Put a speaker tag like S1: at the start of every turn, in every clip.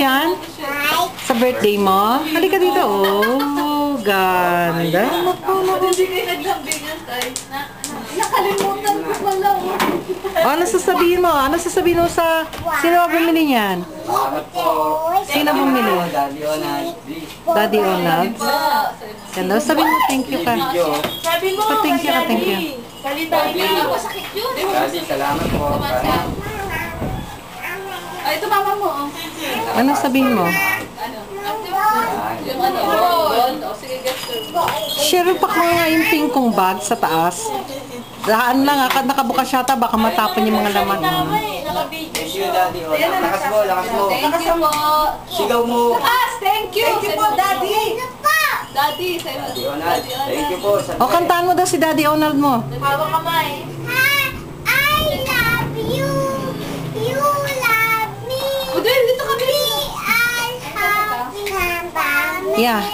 S1: yan? Sa birthday mo? Halika dito. Oh, ganda.
S2: Hindi kayo naglambingan tayo. Nakalimutan ko pala.
S1: Oh, ano sasabihin mo? Ano sasabihin mo sa... Sino bumili niyan? Sino bumili?
S3: Daddy Onal.
S1: Daddy Onal. Ganda. Sabihin mo thank you ka.
S2: Sabi mo,
S1: Thank you ka, thank you.
S2: Salita mo. Masakit yun.
S3: Daddy, salamat po.
S2: Ay, ito mama mo.
S1: Ano sabihin mo?
S2: Yung ano, ball. O, sige, get
S1: Share pa ko nga yung pink kong bag sa taas. Daan lang, akad nakabukas yata, baka matapon yung mga laman.
S3: Thank you, Daddy Onal. Lakas mo, lakas mo.
S2: Thank you po.
S3: Sigaw mo.
S2: Lakas, thank you. Thank you po, Daddy. Daddy, sa'yo.
S3: Daddy Onal. Thank you po.
S1: O, kantaan mo daw si Daddy Onald mo.
S2: Hawak kamay.
S4: I love you. You love me.
S2: Udel, dito kami.
S1: Yeah.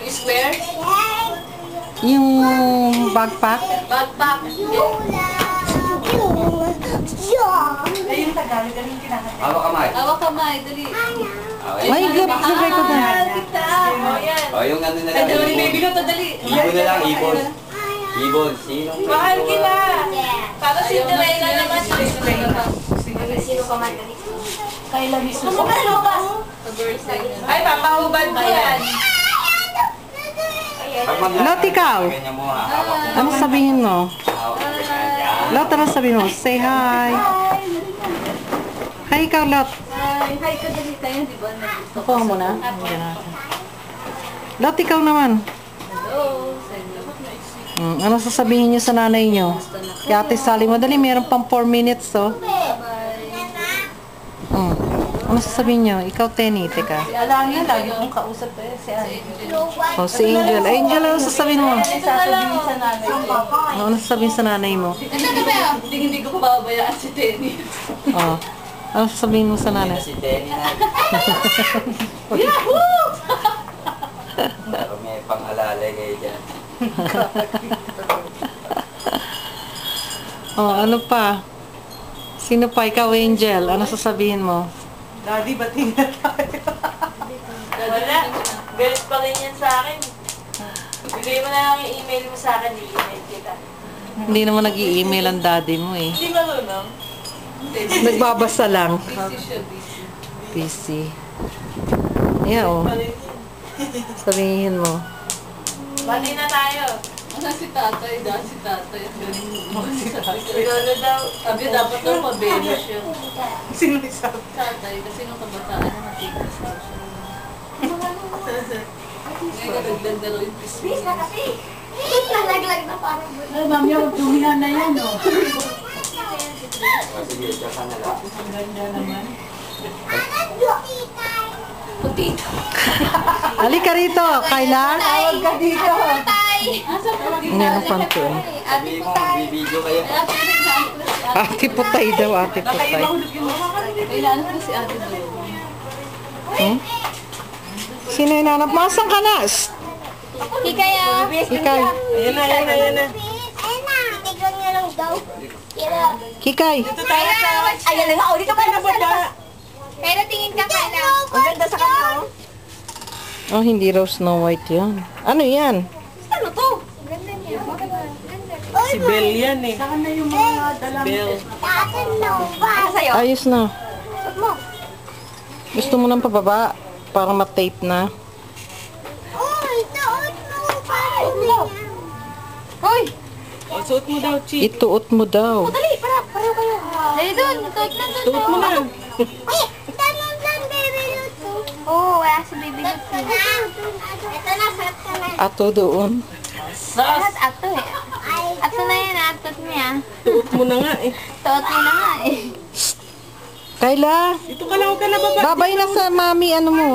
S2: Square?
S1: Yung backpack.
S2: Backpack.
S3: Hawak kamay.
S2: Hawak kamay, dali.
S3: Okay.
S1: May sabay ko na.
S3: O, yung ano na
S2: Ay,
S3: lang.
S2: dali, baby ko to, dali.
S3: Ibon na lang, ibon. Ibon. Sinong
S2: Mahal
S3: ibon?
S2: kita. Para si Cinderella naman.
S4: Sino ka man?
S2: Kailan mismo. Ay, papahubad ko yan.
S3: Pag mag-
S1: Lot, ikaw.
S3: Ganyan mo, ha? Hawak mo.
S1: Ano sabihin mo?
S3: Hawak mo. Yan.
S1: Lot, ano sabihin mo? Say hi. Hi, ikaw, Lot.
S2: Ay, hi ka dali tayo, di ba?
S1: Nakuha mo na? Lot, ikaw naman.
S2: Hello.
S1: Ano sasabihin niyo sa nanay niyo? Kay Ate Sally, madali, meron pang 4 minutes, oh. Ano sasabihin niyo? Ikaw, Tenny, teka.
S2: Si Alana, lagi kong kausap eh. Si Angel.
S1: Oh, si Angel. Angel, ano sasabihin mo?
S2: Sasabihin sa nanay.
S1: Ano sasabihin sa nanay mo?
S2: Hindi ko pababayaan si Tenny.
S1: Oh. Ano sasabihin mo sa nanay?
S3: Si Tenny na.
S2: Yahoo!
S3: Pero may pang-alalay kayo dyan.
S1: Oh, ano pa? Sino pa? Ikaw, Angel. Ano sasabihin mo?
S5: Daddy, bating na tayo.
S2: Wala. Galit pa rin yan sa akin. Bigay mo na lang yung email mo sa akin, i-email kita.
S1: Hindi naman nag-i-email ang daddy mo eh.
S2: Hindi marunong.
S1: Nagbabasa lang.
S2: Busy siya, busy.
S1: PC. Yeah, oh. Sabihin mo.
S2: Bati na tayo. Ano si tatay? Dahil si tatay. Lolo daw. Sabi dapat daw mabelo siya.
S5: Sino isa?
S2: Tatay, kasi nung kabataan na matigas daw siya. Ngayon nagdagdag daw yung pismis.
S4: Nalaglag na parang
S2: Ay, ma'am, yung dumihan na yan, no?
S3: O, sige, tsaka na lang.
S2: Ang ganda naman.
S4: Putito.
S1: Halika rito, Kayla.
S4: Tawag ka dito. Tay.
S1: Hindi na panto.
S3: Sabi mo, magbibideo kayo.
S1: Ate Putay daw, Ate Putay.
S2: Kailan ko si ate doon?
S1: Hmm? Sino yung nanap? Masang ka na?
S4: Hikaya.
S1: Hikay.
S5: Ayan na, ayan na, ayan na.
S4: Ayun na. Tignan niya lang daw.
S1: Hikay.
S4: Ayan na nga. O, dito ka na sa labas. Pero tingin ka kala. Ang ganda sa kanya.
S1: Oh, hindi raw Snow White yan. Ano yan?
S4: Ano to? Ganda niya.
S5: Si Belle yan eh.
S2: Saan na yung mga dalang?
S5: Belle.
S4: Akin no. Para sa'yo.
S1: Ayos na.
S4: Suot mo.
S1: Gusto mo ng pababa para ma-tape na.
S4: Uy, suot mo. Para niya. Hoy.
S5: O, suot mo daw, Chi.
S1: Ituot mo daw.
S4: Dali, pareho kayo. Dali doon. Suot na doon.
S5: Suot mo na.
S4: Ay, tanong lang, baby Luto. Oo, wala si baby Luto. Ito na, suot ka na.
S1: Ato doon.
S4: Lahat ato eh. Ato na yan, atot niya.
S5: Suot mo na nga eh.
S4: Suot mo na nga eh.
S1: Kayla,
S5: Dito ka lang, huwag ka na baba.
S1: babay na sa mami, ano mo.